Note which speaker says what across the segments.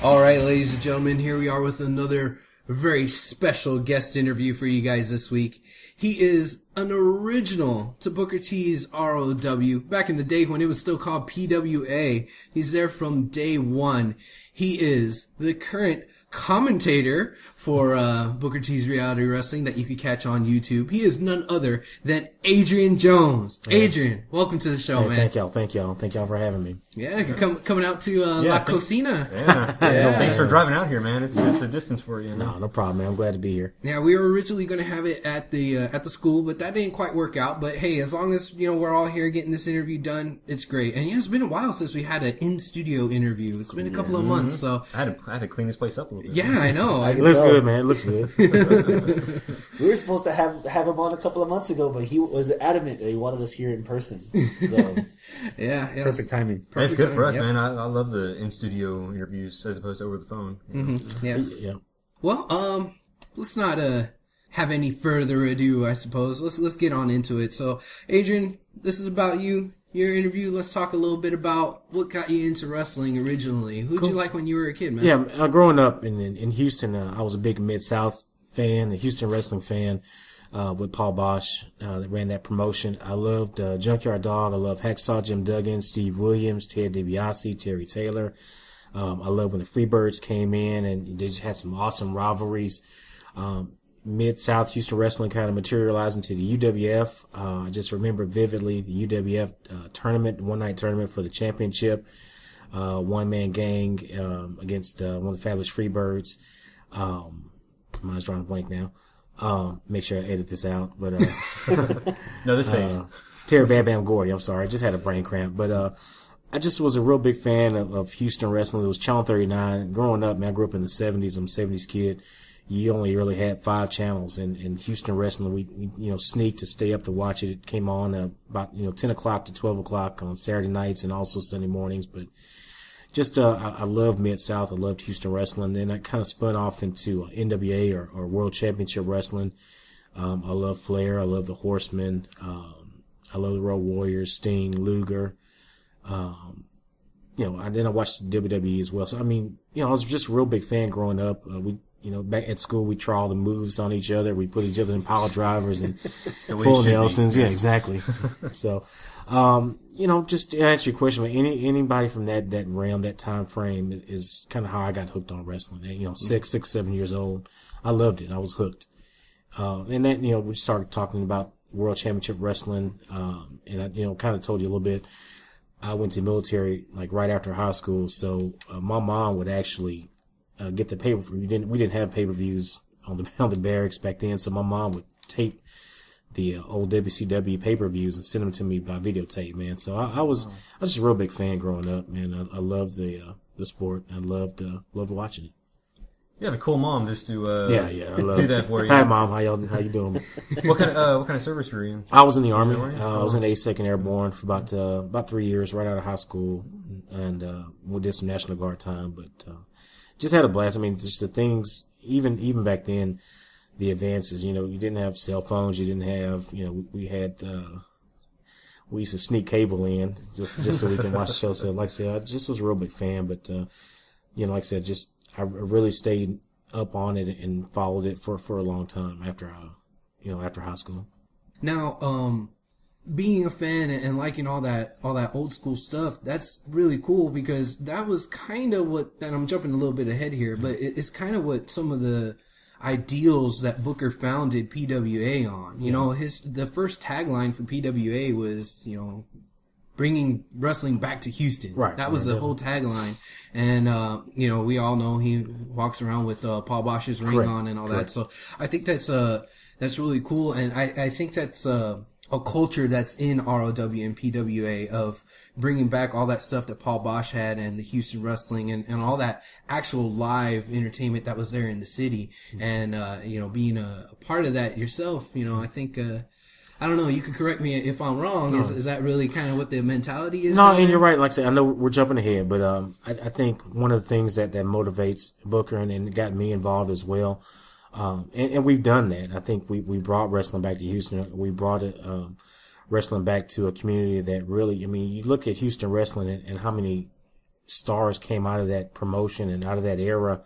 Speaker 1: All right, ladies and gentlemen, here we are with another very special guest interview for you guys this week. He is an original to Booker T's ROW back in the day when it was still called PWA. He's there from day one. He is the current commentator for Booker T's Reality Wrestling that you can catch on YouTube. He is none other than Adrian Jones. Adrian, welcome to the show, man.
Speaker 2: Thank y'all for having me.
Speaker 1: Yeah, coming out to La Cocina.
Speaker 3: Yeah. Thanks for driving out here, man. It's a distance for you.
Speaker 2: No problem, man. I'm glad to be here.
Speaker 1: Yeah, we were originally going to have it at the school, but that didn't quite work out. But hey, as long as we're all here getting this interview done, it's great. And it's been a while since we had an in-studio interview. It's been a couple of months, so
Speaker 3: I had to clean this place up a little bit.
Speaker 1: Yeah, I know.
Speaker 2: It looks good, man. It looks good.
Speaker 4: We were supposed to have him on a couple of months ago, but he was adamant that he wanted us here in person. So
Speaker 1: yeah,
Speaker 2: perfect timing.
Speaker 3: It's good for us, man. I love the in-studio interviews as opposed to over the phone.
Speaker 1: Mm-hmm.
Speaker 2: Yeah.
Speaker 1: Well, let's not have any further ado, I suppose. Let's get on into it. So, Adrian, this is about you. Your interview. Let's talk a little bit about what got you into wrestling originally. Who'd you like when you were a kid, man?
Speaker 2: Yeah, growing up in Houston, I was a big Mid-South fan, a Houston wrestling fan, with Paul Bosch, that ran that promotion. I loved Junkyard Dog. I loved Hacksaw Jim Duggan, Steve Williams, Ted DiBiase, Terry Taylor. I loved when the Freebirds came in, and they just had some awesome rivalries. Mid-South Houston wrestling kind of materialized into the UWF. I just remember vividly the UWF tournament, one-night tournament for the championship, one-man gang against one of the Fabulous Freebirds. Mine's drawing a blank now. Make sure I edit this out. But
Speaker 3: no, this stays.
Speaker 2: Terry Bam Bam Gordy, I'm sorry. I just had a brain cramp. But I just was a real big fan of Houston wrestling. It was Channel 39. Growing up, man, I grew up in the 70s. I'm a 70s kid. You only really had 5 channels, and Houston wrestling, we sneaked to stay up to watch it. It came on about 10 o'clock to 12 o'clock on Saturday nights and also Sunday mornings. But just I loved Mid-South. I loved Houston wrestling. Then I kind of spun off into NWA or World Championship Wrestling. I love Flair. I love the Horsemen. I love the Road Warriors, Sting, Luger. Then I watched WWE as well. So I mean, I was just a real big fan growing up. Back at school, we try all the moves on each other. We put each other in power drivers and full Nelsons. Yeah, exactly. So, just to answer your question, anybody from that realm, that time frame is kind of how I got hooked on wrestling. 6, 7 years old. I loved it. I was hooked. And then, we started talking about World Championship Wrestling. And I, kind of told you a little bit. I went to the military like right after high school. So, my mom would actually get the pay per view. We didn't have pay-per-views on the barracks back then, so my mom would tape the old WCW pay-per-views and send them to me by videotape, man. So I was just a real big fan growing up, man. I loved the sport. I loved watching it.
Speaker 3: You have a cool mom just to
Speaker 2: I love
Speaker 3: do that for you.
Speaker 2: Hi, Mom. How you doing?
Speaker 3: What kind of service were you in?
Speaker 2: I was in the Army. I was in the 82nd Airborne for about 3 years, right out of high school, and we did some National Guard time, but just had a blast. I mean, just the things, even back then, the advances, you didn't have cell phones, you didn't have, we used to sneak cable in just so we can watch the show. So like I said, I just was a real big fan, but, like I said, I really stayed up on it and followed it for a long time after high school.
Speaker 1: Now, being a fan and liking all that old school stuff, that's really cool because that was kind of what, and I'm jumping a little bit ahead here, but it's kind of what some of the ideals that Booker founded PWA on. The first tagline for PWA was, bringing wrestling back to Houston.
Speaker 2: Right.
Speaker 1: That was the whole tagline. And, we all know he walks around with Paul Bosch's ring on and all that. So I think that's really cool. And I think that's a culture that's in ROW and PWA of bringing back all that stuff that Paul Bosch had and the Houston wrestling and all that actual live entertainment that was there in the city. And, being a part of that yourself, I think, I don't know, you could correct me if I'm wrong. No. Is that really kind of what the mentality is?
Speaker 2: No, and you're right. Like I said, I know we're jumping ahead, but, I think one of the things that motivates Booker and got me involved as well, and we've done that. I think we brought wrestling back to Houston. We brought it, wrestling back to a community that really, I mean, you look at Houston wrestling and how many stars came out of that promotion and out of that era,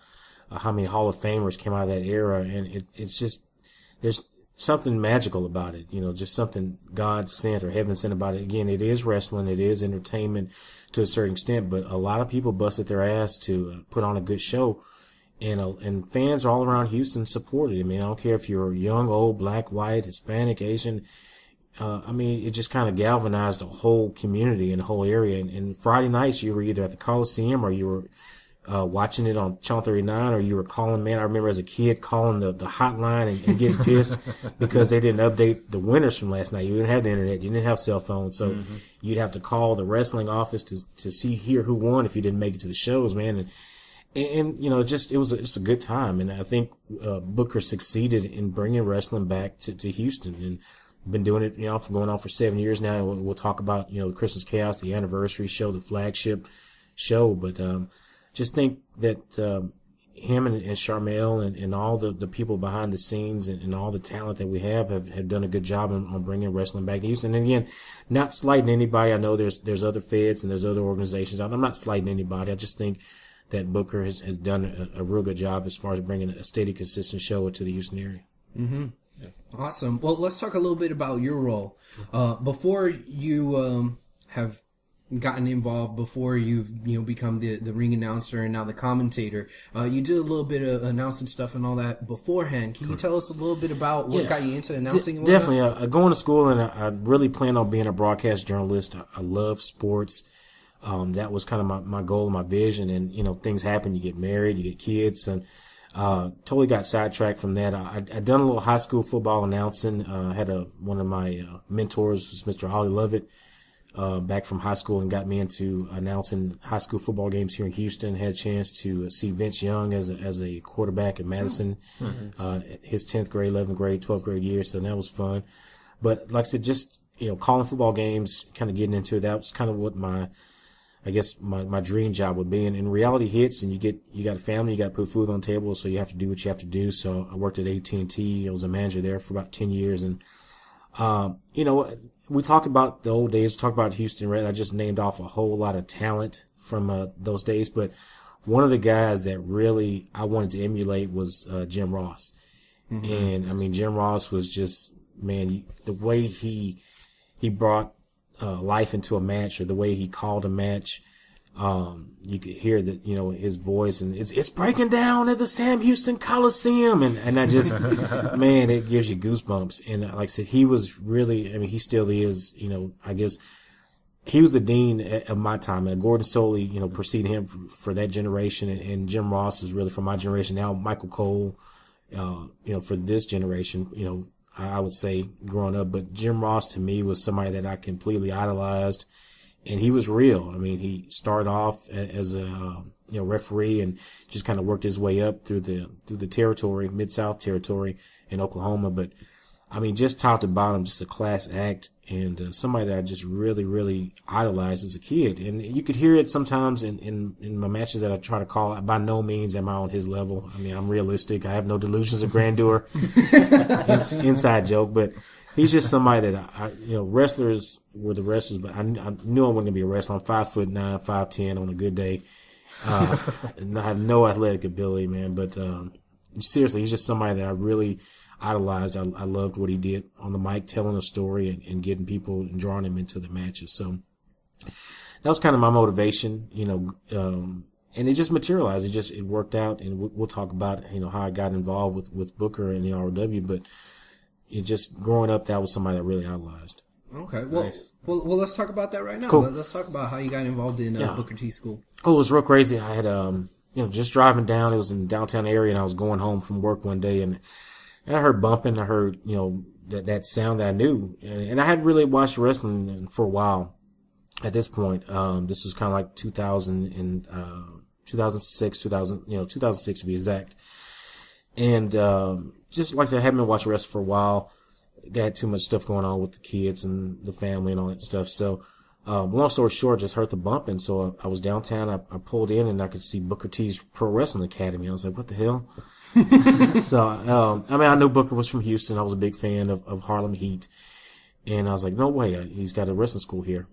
Speaker 2: how many Hall of Famers came out of that era. And it's just, there's something magical about it, just something God sent or heaven sent about it. Again, it is wrestling. It is entertainment to a certain extent, but a lot of people busted their ass to put on a good show. And fans all around Houston supported it. I mean, I don't care if you're young, old, black, white, Hispanic, Asian. It just kind of galvanized the whole community and the whole area. And Friday nights, you were either at the Coliseum or you were watching it on Channel 39, or you were calling, man, I remember as a kid calling the hotline and getting pissed because they didn't update the winners from last night. You didn't have the internet. You didn't have cell phones. So you'd have to call the wrestling office to hear who won if you didn't make it to the shows, man. And it was a good time. And I think Booker succeeded in bringing wrestling back to Houston, and been doing it, for going on for 7 years now. We'll talk about, the Christmas Chaos, the anniversary show, the flagship show. But just think that him and Charmel and all the people behind the scenes and all the talent that we have done a good job on bringing wrestling back to Houston. And again, not slighting anybody. I know there's other feds and there's other organizations out. I'm not slighting anybody. I just think that Booker has done a real good job as far as bringing a steady, consistent show to the Houston area.
Speaker 1: Mm-hmm. Yeah. Awesome. Well, let's talk a little bit about your role. Before you have gotten involved, before you've become the ring announcer and now the commentator, you did a little bit of announcing stuff and all that beforehand. Can you tell us a little bit about what got you into announcing? And
Speaker 2: definitely. Going to school, and I really plan on being a broadcast journalist. I love sports. That was kind of my goal, my vision. And, things happen. You get married, you get kids, and totally got sidetracked from that. I'd done a little high school football announcing. Had one of my mentors was Mr. Ollie Lovett, back from high school, and got me into announcing high school football games here in Houston. Had a chance to see Vince Young as a quarterback at Madison, his 10th grade, 11th grade, 12th grade year. So that was fun. But like I said, just, calling football games, kind of getting into it, that was kind of what my dream job would be. And reality hits, and you got a family, you got to put food on the table, so you have to do what you have to do. So I worked at AT&T. I was a manager there for about 10 years. And, we talked about the old days, we talked about Houston Red. I just named off a whole lot of talent from those days. But one of the guys that really I wanted to emulate was Jim Ross. Mm-hmm. And, Jim Ross was just, man, the way he brought life into a match, or the way he called a match, you could hear that, his voice, and it's breaking down at the Sam Houston Coliseum. And I just, man, it gives you goosebumps. And like I said, he was really, he still is, I guess he was the dean of my time. And Gordon Soley, preceded him for that generation. And Jim Ross is really for my generation. Now Michael Cole, for this generation, I would say growing up. But Jim Ross to me was somebody that I completely idolized. And he was real. He started off as a referee, and just kind of worked his way up through the territory, Mid-South territory in Oklahoma. But just top to bottom, just a class act, and somebody that I just really, really idolized as a kid. And you could hear it sometimes in my matches that I try to call. By no means am I on his level. I'm realistic. I have no delusions of grandeur. Inside joke, but he's just somebody that wrestlers were the wrestlers, but I knew I wasn't gonna be a wrestler. I'm 5'9", 5'10" on a good day. And I have no athletic ability, man. But seriously, he's just somebody that I really idolized. I loved what he did on the mic, telling a story and getting people and drawing them into the matches. So that was kind of my motivation, and it just materialized. It worked out, and we'll talk about how I got involved with Booker and the ROW, but it just growing up, that was somebody that really idolized.
Speaker 1: Okay, well,
Speaker 3: nice.
Speaker 1: well, let's talk about that right now.
Speaker 2: Cool.
Speaker 1: Let's talk about how you got involved in Booker T School.
Speaker 2: Oh, it was real crazy. I had just driving down. It was in the downtown area, and I was going home from work one day, and I heard bumping. I heard that sound that I knew, and I hadn't really watched wrestling for a while. At this point, this was kind of like 2006, 2006 to be exact. And just like I said, I hadn't been watching wrestling for a while. Got too much stuff going on with the kids and the family and all that stuff. So, long story short, just heard the bumping. So I was downtown. I pulled in, and I could see Booker T's Pro Wrestling Academy. I was like, what the hell? So, I knew Booker was from Houston. I was a big fan of Harlem Heat. And I was like, no way. He's got a wrestling school here.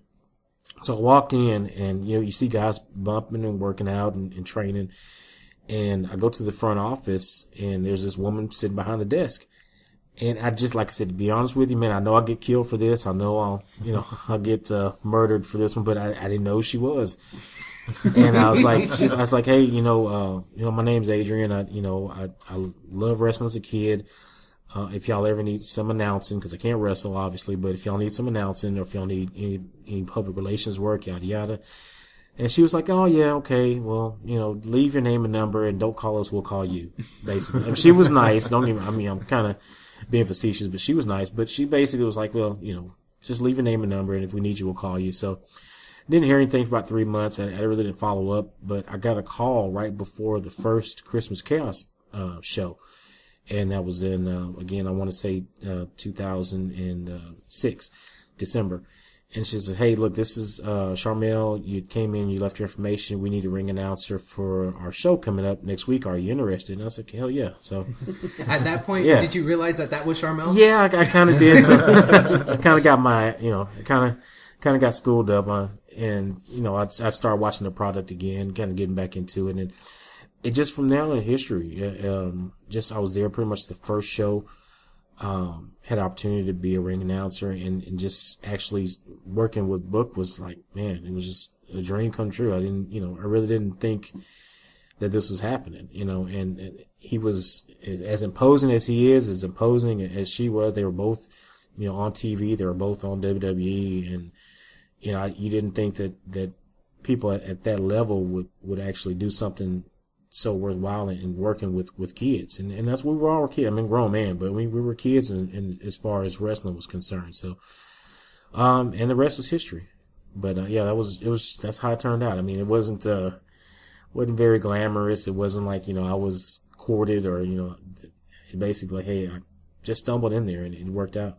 Speaker 2: So I walked in, and you see guys bumping and working out and training, and I go to the front office, and there's this woman sitting behind the desk. And I just, like I said, to be honest with you, man, I know I'll get killed for this. I know I'll get murdered for this one, but I didn't know who she was. And I was like, hey, my name's Adrian. I love wrestling as a kid. If y'all ever need some announcing, because I can't wrestle, obviously, but if y'all need some announcing, or if y'all need any public relations work, yada yada. And she was like, oh yeah, okay, well, leave your name and number, and don't call us, we'll call you, basically. I mean, she was nice. I'm kind of being facetious, but she was nice. But she basically was like, well, just leave your name and number, and if we need you, we'll call you. So didn't hear anything for about 3 months, and I really didn't follow up. But I got a call right before the first Christmas Chaos show, and that was in again, I want to say 2006, December. And she said, hey, look, this is Charmel. You came in, you left your information. We need a ring announcer for our show coming up next week. Are you interested? And I was like, hell yeah. So
Speaker 1: at that point, did you realize that was Charmel?
Speaker 2: Yeah, I kind of did. So I kind of got my, kind of got schooled up on, and I started watching the product again, kind of getting back into it, and it just from now in history. I was there pretty much the first show. Had opportunity to be a ring announcer, and just actually working with Book was like, man, it was just a dream come true. I really didn't think that this was happening, and he was as imposing as he is, as imposing as she was. They were both, on TV. They were both on WWE, and, you didn't think that people at that level would actually do something so worthwhile in working with kids, and that's what we were all kids. I mean, grown man, but we were kids, and as far as wrestling was concerned. So, and the rest was history. But that's how it turned out. I mean, it wasn't very glamorous. It wasn't like I was courted, or basically, hey, I just stumbled in there and it worked out.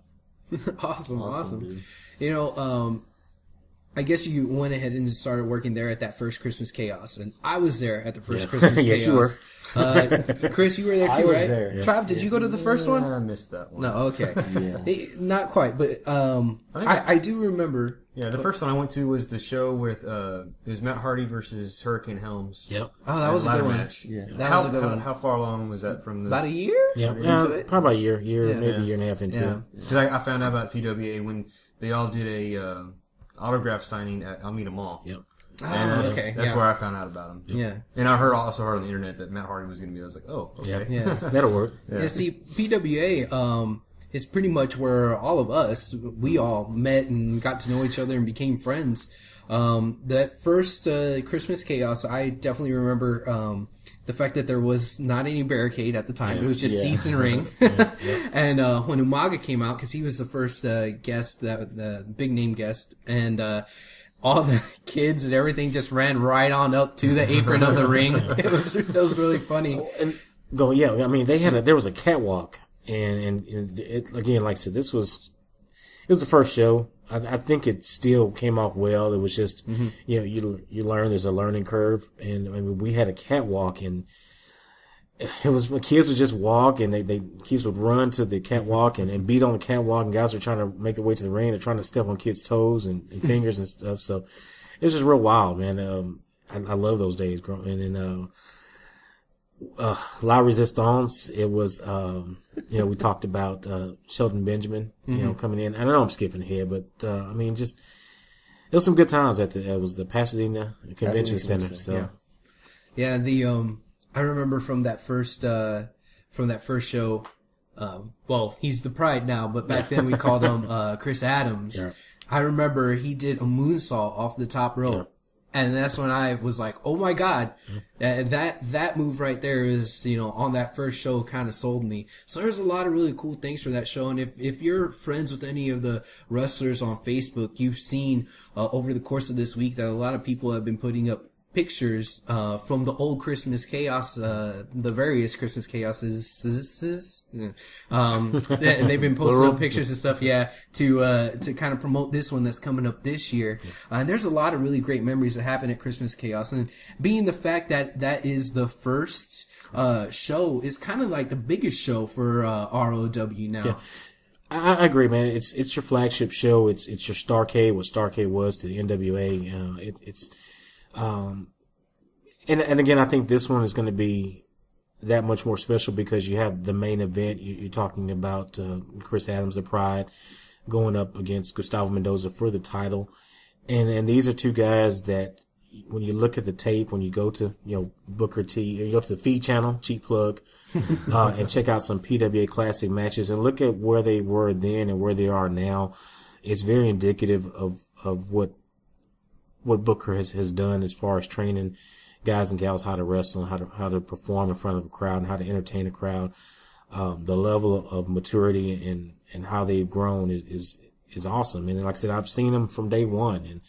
Speaker 1: Awesome. I guess you went ahead and started working there at that first Christmas Chaos, and I was there at the first Christmas Chaos.
Speaker 2: Yes, you were.
Speaker 1: Chris, you were there too,
Speaker 4: I was
Speaker 1: right?
Speaker 4: there.
Speaker 1: Trav, did you go to the first one?
Speaker 3: I missed that one.
Speaker 1: No, okay.
Speaker 4: Yeah.
Speaker 1: Not quite, but I do remember.
Speaker 3: Yeah, the first one I went to was the show with it was Matt Hardy versus Hurricane Helms.
Speaker 2: Yep.
Speaker 1: Oh, that was a good one.
Speaker 3: Match.
Speaker 4: Yeah.
Speaker 1: That was a good one.
Speaker 3: How far along was that from the?
Speaker 1: About a year?
Speaker 2: Yeah,
Speaker 1: into it?
Speaker 2: probably a year,
Speaker 1: Yeah.
Speaker 2: maybe a year and a half into it.
Speaker 3: Because I found out about PWA when they all did a autograph signing at Alameda Mall.
Speaker 2: Yep.
Speaker 1: Oh, okay.
Speaker 3: That's where I found out about him.
Speaker 1: Yeah.
Speaker 3: And I also heard on the internet that Matt Hardy was going to be. I was like, oh, okay.
Speaker 1: Yeah.
Speaker 2: That'll work.
Speaker 1: Yeah, see, PWA is pretty much where all of us, we all met and got to know each other and became friends. That first Christmas Chaos, I definitely remember the fact that there was not any barricade at the time. It was just seats and ring. And when Umaga came out, because he was the first guest, the big name guest, and all the kids and everything just ran right on up to the apron of the ring. It was really funny.
Speaker 2: I mean, there was a catwalk, and it, again, like I said, it was the first show. I think it still came off well. It was just, you learn, there's a learning curve, and I mean, we had a catwalk, and it was when kids would just walk, and kids would run to the catwalk and beat on the catwalk, and guys were trying to make their way to the ring. They're trying to step on kids' toes and fingers and stuff. So it was just real wild, man. I love those days growing. And then, La Resistance, it was, we talked about, Shelton Benjamin, coming in. I know I'm skipping ahead, but, I mean, just, it was some good times it was the Pasadena Convention Center. So,
Speaker 1: yeah, I remember from that first show, well, he's the Pride now, but back then we called him, Chris Adams. Yeah. I remember he did a moonsault off the top rope. Yeah. And that's when I was like, oh my God, that move right there is, on that first show kind of sold me. So there's a lot of really cool things for that show. And if you're friends with any of the wrestlers on Facebook, you've seen, over the course of this week that a lot of people have been putting up pictures, from the old Christmas Chaos, the various Christmas Chaoses, and they've been posting up pictures and stuff, to kind of promote this one that's coming up this year. And there's a lot of really great memories that happen at Christmas Chaos, and being the fact that is the first, show is kind of like the biggest show for, ROW now.
Speaker 2: I agree, man. It's your flagship show. It's your Starrcade, what Starrcade was to the NWA. And again, I think this one is going to be that much more special because you have the main event. You're talking about Chris Adams, the Pride, going up against Gustavo Mendoza for the title, and these are two guys that when you look at the tape, when you go to Booker T, or you go to the feed channel, cheap plug, and check out some PWA Classic matches and look at where they were then and where they are now, it's very indicative of what Booker has done as far as training guys and gals how to wrestle and how to perform in front of a crowd and how to entertain a crowd. The level of maturity and how they've grown is awesome. And like I said, I've seen them from day one, and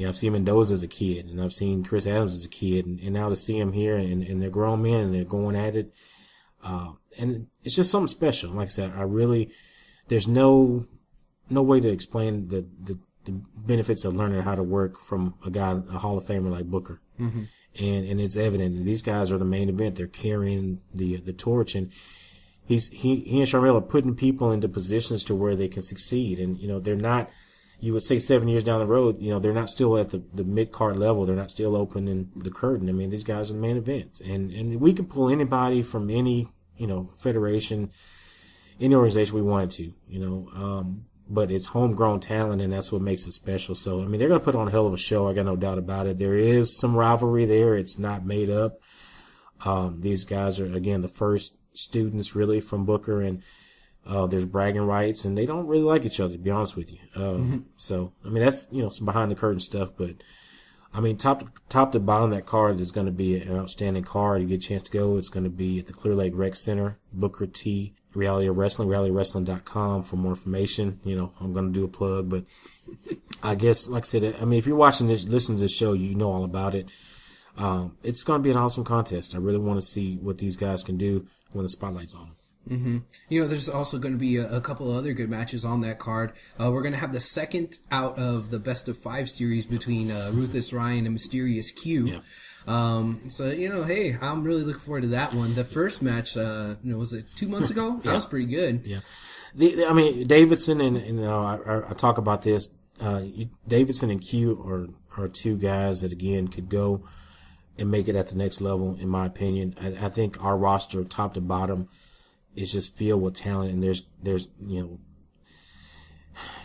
Speaker 2: I've seen Mendoza as a kid, and I've seen Chris Adams as a kid, and now to see them here, and they're grown men, and they're going at it, and it's just something special. Like I said, there's no way to explain the benefits of learning how to work from a Hall of Famer like Booker, and it's evident. And these guys are the main event; they're carrying the torch, and he and Sharmell are putting people into positions to where they can succeed, and they're not. You would say 7 years down the road, they're not still at the mid-card level. They're not still opening the curtain. I mean, these guys are the main events. And we could pull anybody from any, federation, any organization we wanted to, but it's homegrown talent, and that's what makes it special. So, I mean, they're going to put on a hell of a show. I got no doubt about it. There is some rivalry there. It's not made up. These guys are, again, the first students really from Booker, and there's bragging rights, and they don't really like each other, to be honest with you. So, I mean, that's, some behind the curtain stuff, but I mean, top to bottom, that card is going to be an outstanding card. You get a chance to go. It's going to be at the Clear Lake Rec Center, Booker T, Reality of Wrestling, realitywrestling.com for more information. I'm going to do a plug, but I guess, like I said, I mean, if you're watching this, listening to this show, you know all about it. It's going to be an awesome contest. I really want to see what these guys can do when the spotlight's on them.
Speaker 1: There's also going to be a couple of other good matches on that card. We're going to have the second out of the best of 5 series between Ruthless Ryan and Mysterious Q. Yeah. So, hey, I'm really looking forward to that one. The first match, was it 2 months ago? That was pretty good.
Speaker 2: Yeah. Davidson and I talk about this. Davidson and Q are two guys that, again, could go and make it at the next level, in my opinion. I think our roster, top to bottom, is just filled with talent, and there's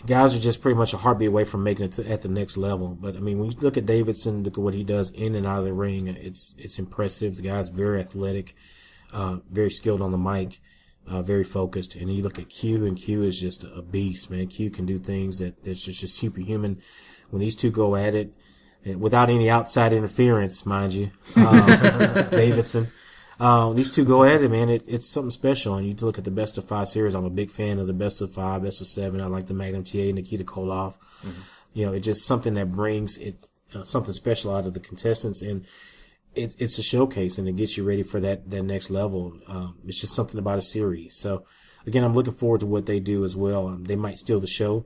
Speaker 2: guys are just pretty much a heartbeat away from making it at the next level. But I mean, when you look at Davidson, look at what he does in and out of the ring, it's impressive. The guy's very athletic, very skilled on the mic, very focused. And you look at Q, and Q is just a beast, man. Q can do things that's just superhuman. When these two go at it, without any outside interference, mind you, Davidson. These two go at it, man. It's something special. And you look at the best of 5 series. I'm a big fan of the best of 5, best of 7. I like the Magnum TA, Nikita Koloff. It's just something that brings something special out of the contestants, and it's a showcase, and it gets you ready for that next level. It's just something about a series. So again, I'm looking forward to what they do as well. They might steal the show.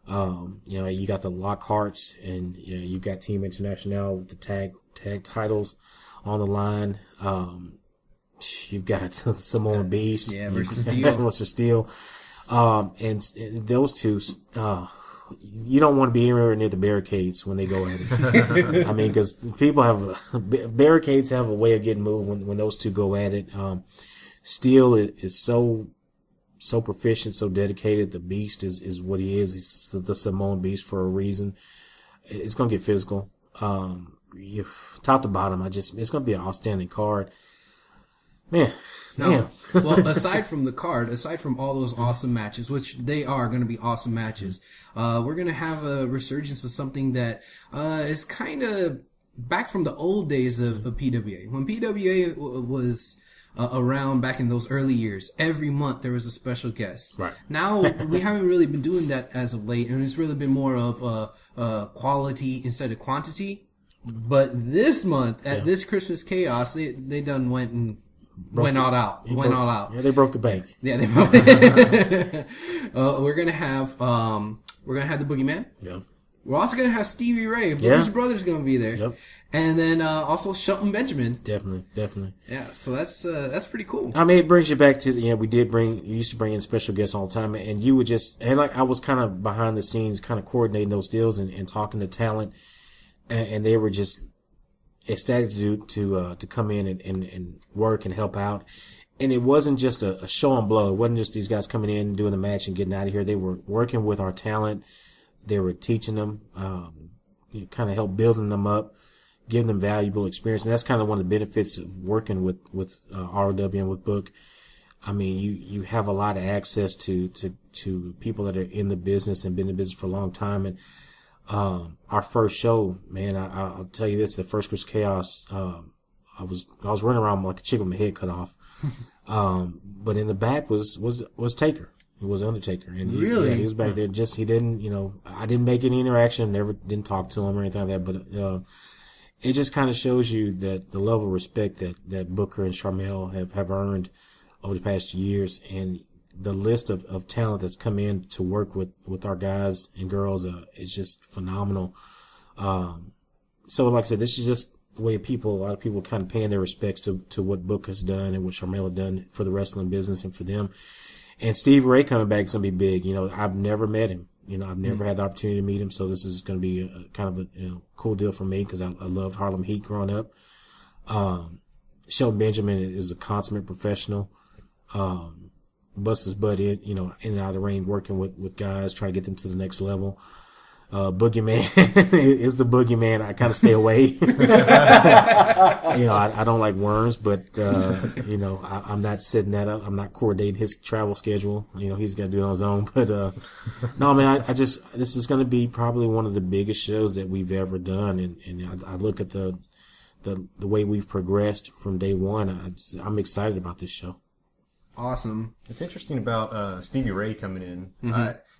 Speaker 2: You got the Lockharts, and you got Team International with the tag titles on the line. You've got Samoan Beast.
Speaker 1: Yeah, versus
Speaker 2: Steel. And those two, you don't want to be anywhere near the barricades when they go at it. I mean, because barricades have a way of getting moved when those two go at it. Steel is so proficient, so dedicated. The Beast is what he is. He's the Samoan Beast for a reason. It's going to get physical. Top to bottom, it's going to be an outstanding card. Man.
Speaker 1: No. Well, aside from the card, aside from all those awesome matches, which they are going to be awesome matches, we're going to have a resurgence of something that is kind of back from the old days of PWA. When PWA was around back in those early years, every month there was a special guest.
Speaker 2: Right.
Speaker 1: Now, we haven't really been doing that as of late, and it's really been more of quality instead of quantity. But this month, at this Christmas Chaos, they done went all out.
Speaker 2: Yeah, they broke the bank.
Speaker 1: Yeah, they broke. We're gonna have the Boogeyman.
Speaker 2: Yeah.
Speaker 1: We're also going to have Stevie Ray. Booker's brother's going to be there.
Speaker 2: Yep.
Speaker 1: And then also Shelton Benjamin.
Speaker 2: Definitely.
Speaker 1: Yeah, so that's pretty cool.
Speaker 2: I mean, it brings you back to, we used to bring in special guests all the time, and you would I was kind of behind the scenes, kind of coordinating those deals and talking to talent, and they were just ecstatic to come in and work and help out. And it wasn't just a show and blow. It wasn't just these guys coming in, doing the match and getting out of here. They were working with our talent. They were teaching them, kind of help building them up, giving them valuable experience. And that's kind of one of the benefits of working with ROW and with Book. I mean, you have a lot of access to people that are in the business and been in the business for a long time. And, our first show, man, I'll tell you this, the first Chris Chaos, I was running around like a chicken with my head cut off. But in the back was Taker. He was Undertaker. And he was back there. Just, he didn't, I didn't make any interaction, didn't talk to him or anything like that. But, it just kind of shows you that the level of respect that Booker and Sharmell have earned over the past years, and the list of talent that's come in to work with our guys and girls, is just phenomenal. So like I said, this is just the way a lot of people kind of paying their respects to what Book has done and what Sharmell has done for the wrestling business and for them. And Steve Ray coming back is going to be big. I've never met him. I've never had the opportunity to meet him. So this is going to be a kind of a cool deal for me because I loved Harlem Heat growing up. Shelton Benjamin is a consummate professional. Busts his butt in and out of the ring, working with guys, trying to get them to the next level. Boogeyman is the boogeyman. I kind of stay away. I don't like worms, but, I'm not setting that up. I'm not coordinating his travel schedule. He's got to do it on his own. But, no, man, this is going to be probably one of the biggest shows that we've ever done. And I look at the way we've progressed from day one. I'm excited about this show.
Speaker 1: Awesome.
Speaker 3: It's interesting about Stevie Ray coming in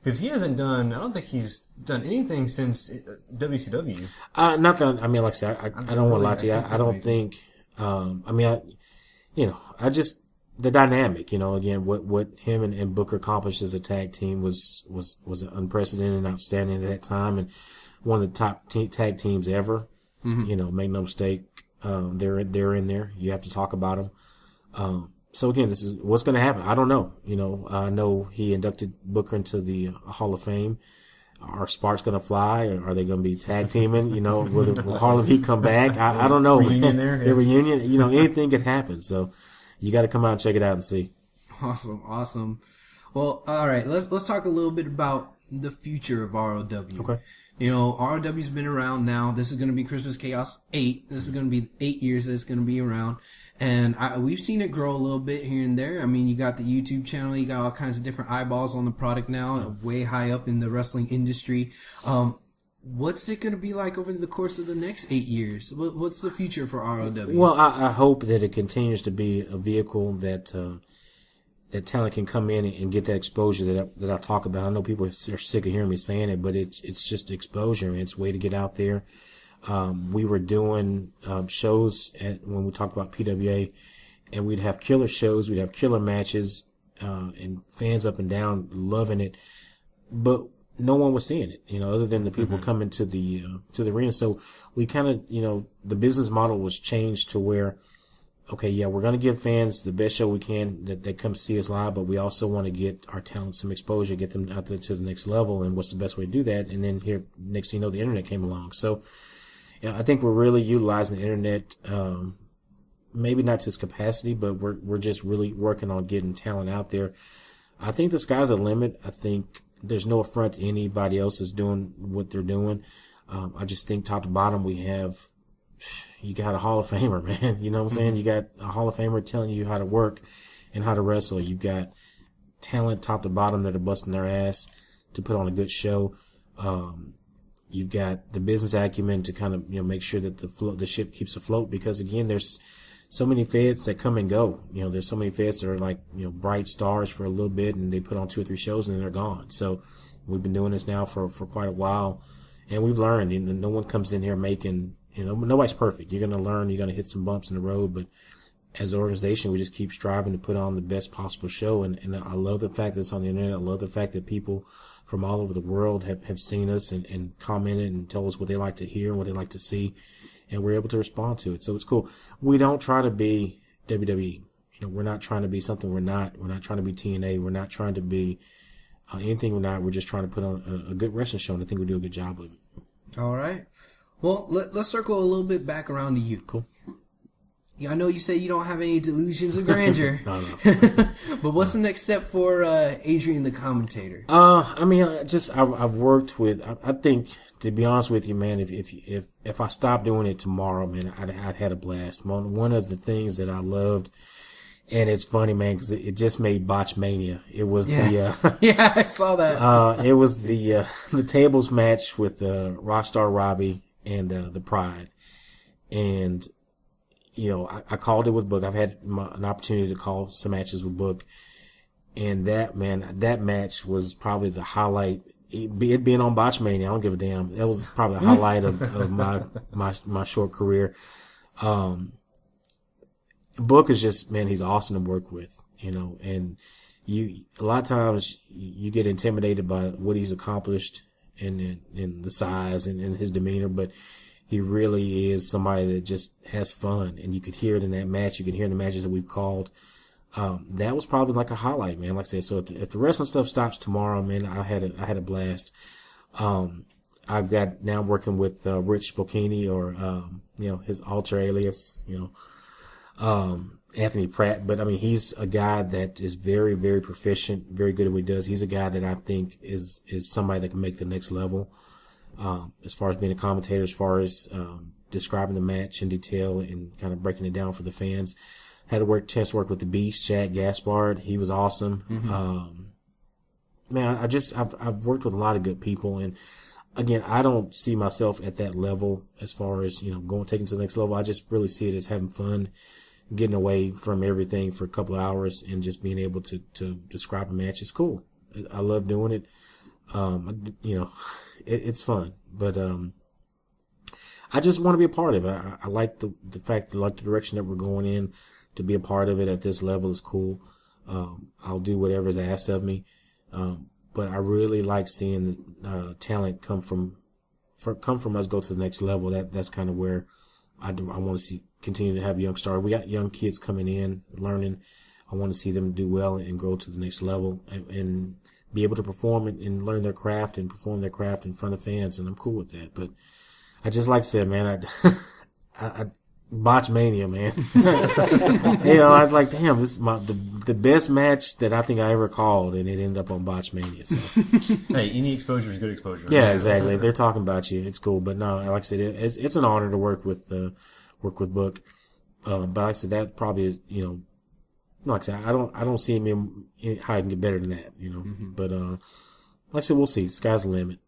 Speaker 3: because he hasn't done. I don't think he's done anything since WCW.
Speaker 2: Not that like I said, I don't want to lie to you. I don't think. I just the dynamic. Again, what him and Booker accomplished as a tag team was unprecedented and outstanding at that time, and one of the top tag teams ever. Make no mistake, they're in there. You have to talk about them. So again, this is what's going to happen. I don't know. I know he inducted Booker into the Hall of Fame. Are sparks going to fly? Or are they going to be tag teaming? Will Harlem Heat come back? I don't know.
Speaker 3: Reunion there.
Speaker 2: The reunion. Anything could happen. So you got to come out and check it out and see.
Speaker 1: Awesome. Well, all right. Let's talk a little bit about the future of ROW.
Speaker 2: Okay.
Speaker 1: ROW's been around now. This is going to be Christmas Chaos 8. This is going to be 8 years that it's going to be around. And we've seen it grow a little bit here and there. I mean, you got the YouTube channel. You got all kinds of different eyeballs on the product now, way high up in the wrestling industry. What's it going to be like over the course of the next 8 years? What's the future for ROW?
Speaker 2: Well, I hope that it continues to be a vehicle that talent can come in and get that exposure that I talk about. I know people are sick of hearing me saying it, but it's just exposure, and it's a way to get out there. We were doing shows when we talked about PWA, and we'd have killer shows, we'd have killer matches, and fans up and down loving it, but no one was seeing it, other than the people coming to the arena. So we kind of, the business model was changed to where, okay, yeah, we're going to give fans the best show we can that they come see us live, but we also want to get our talent some exposure, get them out to the next level. And what's the best way to do that? And then here, next thing you know, the internet came along. So, yeah, I think we're really utilizing the internet, maybe not to its capacity, but we're just really working on getting talent out there. I think the sky's the limit. I think there's no affront to anybody else that's doing what they're doing. I just think top to bottom you got a Hall of Famer, man. You know what I'm saying? You got a Hall of Famer telling you how to work and how to wrestle. You got talent top to bottom that are busting their ass to put on a good show. You've got the business acumen to kind of, make sure that the ship keeps afloat, because again, there's so many feds that come and go. There's so many feds that are like, bright stars for a little bit, and they put on 2 or 3 shows and then they're gone. So we've been doing this now for quite a while, and we've learned, no one comes in here making, nobody's perfect. You're going to learn, you're going to hit some bumps in the road, but as an organization, we just keep striving to put on the best possible show. And I love the fact that it's on the internet. I love the fact that people from all over the world have seen us and commented and tell us what they like to hear and what they like to see, and we're able to respond to it. So it's cool. We don't try to be WWE. We're not trying to be something we're not. We're not trying to be TNA. We're not trying to be anything we're not. We're just trying to put on a good wrestling show, and I think we do a good job of it.
Speaker 1: All right. Well, let's circle a little bit back around to you.
Speaker 2: Cool.
Speaker 1: Yeah, I know you say you don't have any delusions of grandeur.
Speaker 2: No.
Speaker 1: But what's the next step for Adrian the commentator?
Speaker 2: I've worked with. I think, to be honest with you, man, if I stopped doing it tomorrow, man, I'd had a blast. One of the things that I loved, and it's funny, man, because it just made Botchmania. It was
Speaker 1: yeah, I saw that.
Speaker 2: It was the tables match with Rockstar Robbie and the Pride, and I called it with Book. I've had an opportunity to call some matches with Book, and that match was probably the highlight. It being on Botchmania, I don't give a damn. That was probably the highlight of my short career. Book is just, man, he's awesome to work with, and a lot of times you get intimidated by what he's accomplished and the size and his demeanor, but he really is somebody that just has fun, and you could hear it in that match. You can hear in the matches that we've called. That was probably like a highlight, man. Like I said, so if the wrestling stuff stops tomorrow, man, I had a blast. I've got now working with Rich Bocchini, or his alter alias, Anthony Pratt. But I mean, he's a guy that is very, very proficient, very good at what he does. He's a guy that I think is somebody that can make the next level. As far as being a commentator, as far as describing the match in detail and kind of breaking it down for the fans. Had a chance to work with the Beast, Chad Gaspard. He was awesome. Mm-hmm. Man, I've worked with a lot of good people, and again, I don't see myself at that level as far as taking to the next level. I just really see it as having fun, getting away from everything for a couple of hours, and just being able to describe a match is cool. I love doing it. It's fun, but I just want to be a part of it. I like the fact, I like the direction that we're going in. To be a part of it at this level is cool. I'll do whatever is asked of me, but I really like seeing talent come from us go to the next level. That's kind of where I want to continue to have young stars. We got young kids coming in, learning. I want to see them do well and grow to the next level and be able to perform and learn their craft and perform their craft in front of fans, and I'm cool with that. But I just like I said, man, I Botchmania, man. I was like, damn, this is the best match that I think I ever called, and it ended up on Botchmania. So
Speaker 3: hey, any exposure is good exposure.
Speaker 2: Yeah, exactly. If they're talking about you, it's cool. But no, like I said, it's an honor to work with Book. But like I said, that probably is, like I said, I don't see him how I can get better than that, Mm-hmm. But like I said, we'll see. Sky's the limit.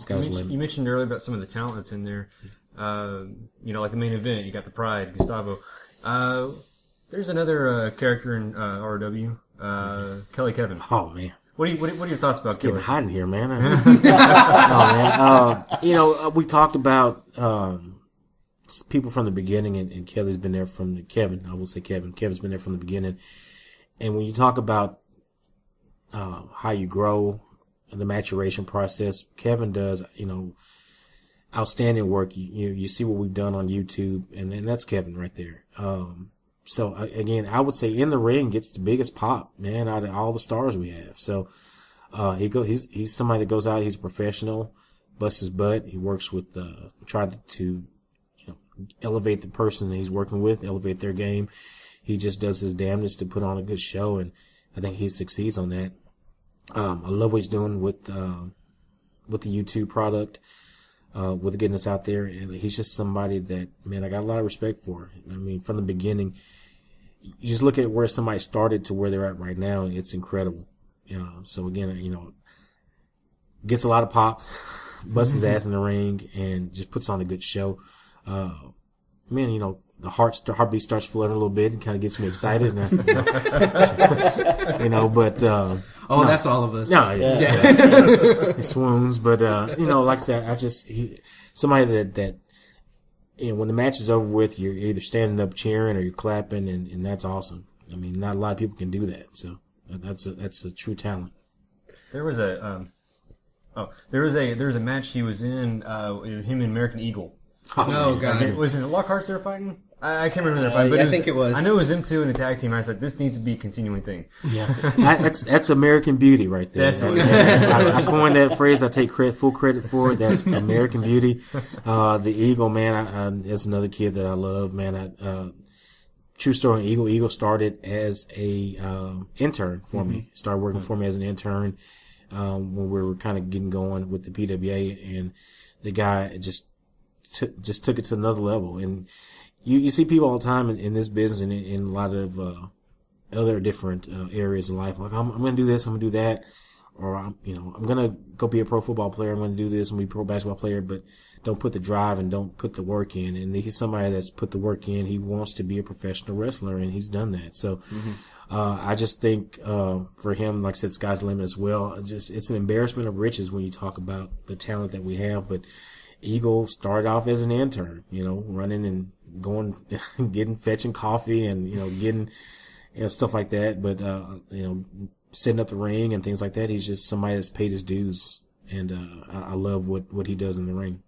Speaker 3: You mentioned earlier about some of the talent that's in there. Like the main event, you got the Pride, Gustavo. There's another character in ROW, Kelly Kevin.
Speaker 2: Oh man,
Speaker 3: what are your thoughts about Kelly?
Speaker 2: Getting hot in here, man. We talked about people from the beginning, and Kelly's been there from Kevin. I will say Kevin. Kevin's been there from the beginning. And when you talk about how you grow, the maturation process, Kevin does, outstanding work. You see what we've done on YouTube, and that's Kevin right there. So again, I would say in the ring gets the biggest pop, man, out of all the stars we have. So he's somebody that goes out, he's a professional, busts his butt. He works with trying to elevate the person that he's working with, elevate their game. He just does his damnedest to put on a good show, and I think he succeeds on that. I love what he's doing with the YouTube product. With getting us out there, and he's just somebody that, man, I got a lot of respect for. I mean, from the beginning, you just look at where somebody started to where they're at right now, it's incredible. So again, gets a lot of pops, busts his ass in the ring, and just puts on a good show. Man, the heartbeat starts flooding a little bit and kind of gets me excited. But
Speaker 1: no, that's all of us.
Speaker 2: No, yeah. He swoons, but like I said, somebody that when the match is over with, you're either standing up cheering or you're clapping, and that's awesome. I mean, not a lot of people can do that, so that's a true talent.
Speaker 3: There was a Oh, there was a match he was in, him and American Eagle.
Speaker 1: Oh, God.
Speaker 3: Was it Lockhart's they were fighting? I can't remember their fight, but
Speaker 1: I think it was.
Speaker 3: I know it was them two in a tag team. I said, this needs to be a continuing thing.
Speaker 2: Yeah, that's American Beauty right there.
Speaker 3: That's what
Speaker 2: I coined that phrase. I take full credit for it. That's American Beauty. The Eagle, man, is another kid that I love, man. True story. Eagle started as a intern for me. Started working for me as an intern when we were kind of getting going with the PWA, and the guy just took it to another level. And you see people all the time in this business and in a lot of other different areas of life. Like, I'm going to do this, I'm going to do that, or I'm going to go be a pro football player. I'm going to do this, I'm going to be a pro basketball player, but don't put the drive and don't put the work in. And he's somebody that's put the work in. He wants to be a professional wrestler, and he's done that. So I just think for him, like I said, sky's the limit as well. It's an embarrassment of riches when you talk about the talent that we have. But Eagle started off as an intern, running and going, fetching coffee and, getting, stuff like that. But, setting up the ring and things like that. He's just somebody that's paid his dues. And, I love what he does in the ring.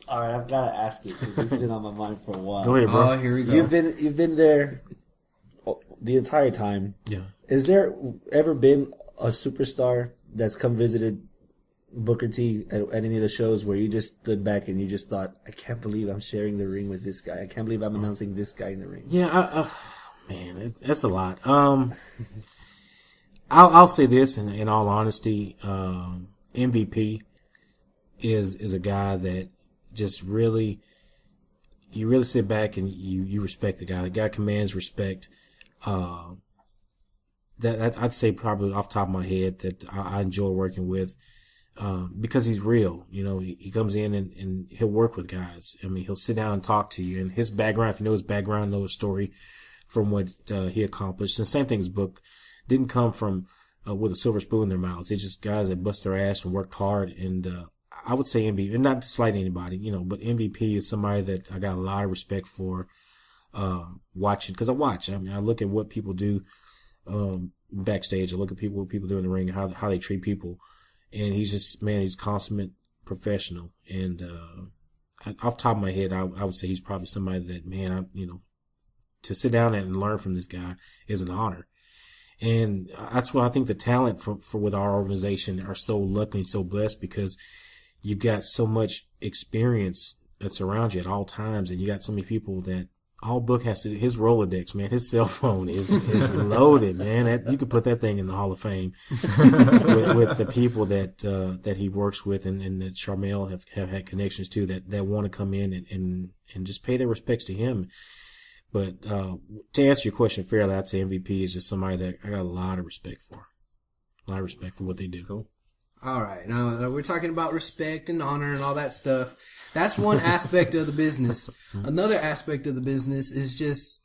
Speaker 4: All right, I've got to ask you because this has been on my mind for a while.
Speaker 2: Go ahead, bro.
Speaker 1: Oh, here we go.
Speaker 4: You've been there the entire time.
Speaker 2: Yeah.
Speaker 4: Is there ever been a superstar that's come visited Booker T at any of the shows where you just stood back and you just thought, I can't believe I'm sharing the ring with this guy. I can't believe I'm announcing this guy in the ring.
Speaker 2: Yeah, man, that's a lot. I'll say this in all honesty. MVP is a guy that just really, you really sit back and you respect the guy. The guy commands respect. That I'd say probably off the top of my head that I enjoy working with. Because he's real, he comes in and he'll work with guys. I mean, he'll sit down and talk to you, and his background, if you know his background, know his story from what, he accomplished. And same thing as Book didn't come from, with a silver spoon in their mouths. They're just guys that bust their ass and worked hard. And, I would say MVP, and not to slight anybody, but MVP is somebody that I got a lot of respect for, watching, cause I watch. I mean, I look at what people do, backstage. I look at what people do in the ring, how they treat people. And he's just, man, he's consummate professional. And, off the top of my head, I would say he's probably somebody that, man, to sit down and learn from this guy is an honor. And that's why I think the talent for with our organization are so lucky and so blessed, because you've got so much experience that's around you at all times. And you got so many people that all Book has to do, his Rolodex, man, his cell phone is loaded, man. You could put that thing in the Hall of Fame with the people that he works with and that Charmel have had connections to that want to come in and just pay their respects to him. But, to answer your question fairly, I'd say MVP is just somebody that I got a lot of respect for. A lot of respect for what they do.
Speaker 3: Cool.
Speaker 1: All right. Now we're talking about respect and honor and all that stuff. That's one aspect of the business. Another aspect of the business is just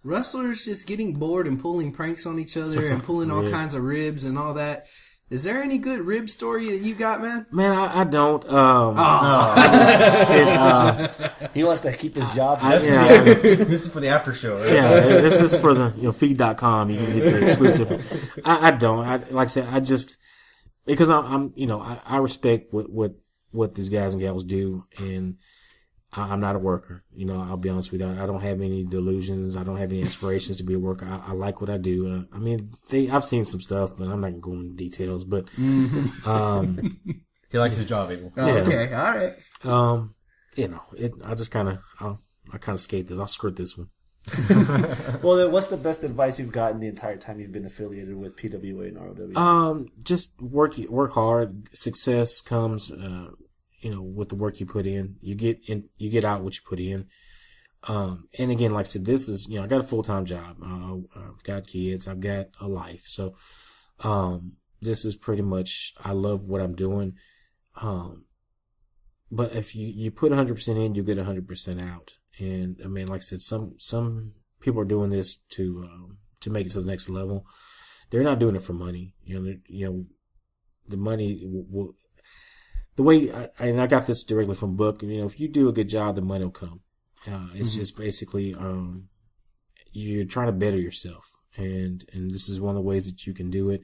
Speaker 1: wrestlers just getting bored and pulling pranks on each other and pulling all kinds of ribs and all that. Is there any good rib story that you got, man?
Speaker 2: Man, I don't.
Speaker 4: Shit, he wants to keep his job.
Speaker 3: This is for the after show, right?
Speaker 2: Yeah, this is for the feed.com. You can get the exclusive. I don't. Like I said, I just, because I respect what these guys and gals do, and I'm not a worker. I'll be honest with you. I don't have any delusions. I don't have any aspirations to be a worker. I like what I do. I've seen some stuff, but I'm not going to go into details. But
Speaker 3: he likes his job, Abel.
Speaker 1: Oh, yeah. Okay, all right.
Speaker 2: I just kind of skate this. I'll skirt this one.
Speaker 4: Well, then what's the best advice you've gotten the entire time you've been affiliated with PWA and ROW?
Speaker 2: Just work hard. Success comes, with the work you put in. You get out what you put in. And again, like I said, this is, I got a full-time job. I've got kids. I've got a life. So, this is pretty much, I love what I'm doing. But if you put 100% in, you get 100% out. And like I said, some people are doing this to make it to the next level. They're not doing it for money. The money will, the way, and I got this directly from Book, if you do a good job, the money will come. It's just basically, you're trying to better yourself. And this is one of the ways that you can do it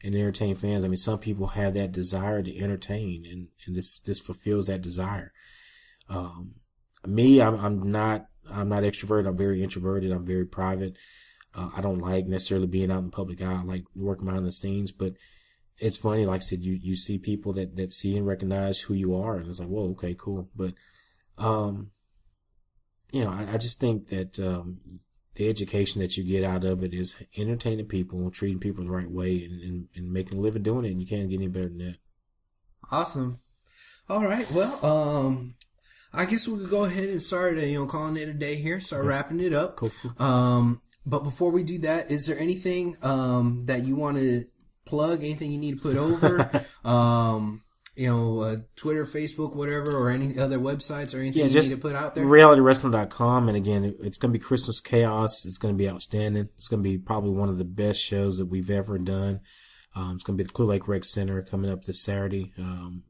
Speaker 2: and entertain fans. I mean, some people have that desire to entertain, and this fulfills that desire. Me, I'm not extroverted. I'm very introverted. I'm very private. I don't like necessarily being out in the public eye. I like working behind the scenes, but it's funny. Like I said, you see people that see and recognize who you are, and it's like, whoa, okay, cool. But, I just think that, the education that you get out of it is entertaining people and treating people the right way and making a living doing it. And you can't get any better than that.
Speaker 1: Awesome. All right. Well, I guess we could go ahead and start, calling it a day here. Start wrapping it up.
Speaker 2: Cool.
Speaker 1: But before we do that, is there anything that you want to plug? Anything you need to put over? Twitter, Facebook, whatever, or any other websites or anything you need to put out there?
Speaker 2: RealityWrestling.com. And again, it's going to be Christmas Chaos. It's going to be outstanding. It's going to be probably one of the best shows that we've ever done. It's going to be at the Clear Lake Rec Center coming up this Saturday. And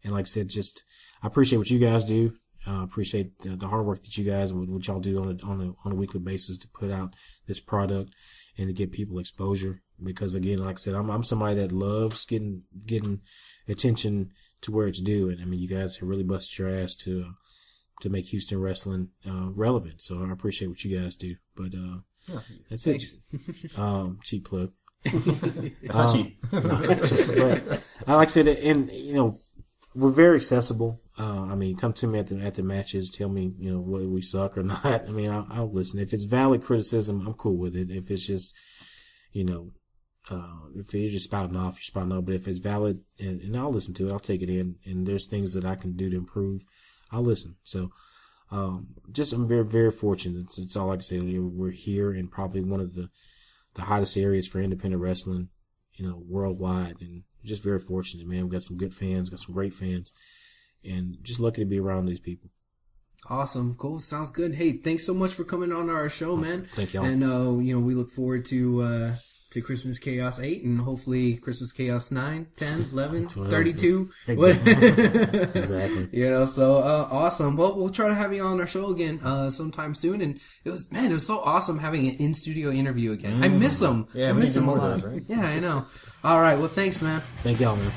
Speaker 2: like I said, I appreciate what you guys do. Appreciate the hard work that you guys, what y'all do on a weekly basis to put out this product and to get people exposure. Because again, like I said, I'm somebody that loves getting attention to where it's due. And I mean, you guys have really busted your ass to make Houston wrestling relevant. So I appreciate what you guys do. But that's it. Cheap plug.
Speaker 3: It's not cheap.
Speaker 2: But, like I said, and we're very accessible. Come to me at the matches. Tell me, whether we suck or not. I mean, I'll listen. If it's valid criticism, I'm cool with it. If it's just, if you're just spouting off, you're spouting off. But if it's valid, and I'll listen to it, I'll take it in. And there's things that I can do to improve, I'll listen. So, I'm very, very fortunate. It's all I can say. We're here in probably one of the hottest areas for independent wrestling, worldwide. And just very fortunate, man. We've got some good fans, got some great fans, and just lucky to be around these people.
Speaker 1: Awesome. Cool. Sounds good. Hey, thanks so much for coming on our show, man.
Speaker 2: Thank y'all.
Speaker 1: And, we look forward to Christmas Chaos 8 and hopefully Christmas Chaos 9, 10, 11, 32.
Speaker 2: Exactly.
Speaker 1: So awesome. Well, we'll try to have you on our show again sometime soon. And it was so awesome having an in-studio interview again. I miss them.
Speaker 3: Yeah,
Speaker 1: I miss them a
Speaker 3: lot.
Speaker 1: lot. Right? Yeah, I know. All right. Well, thanks, man.
Speaker 2: Thank y'all, man.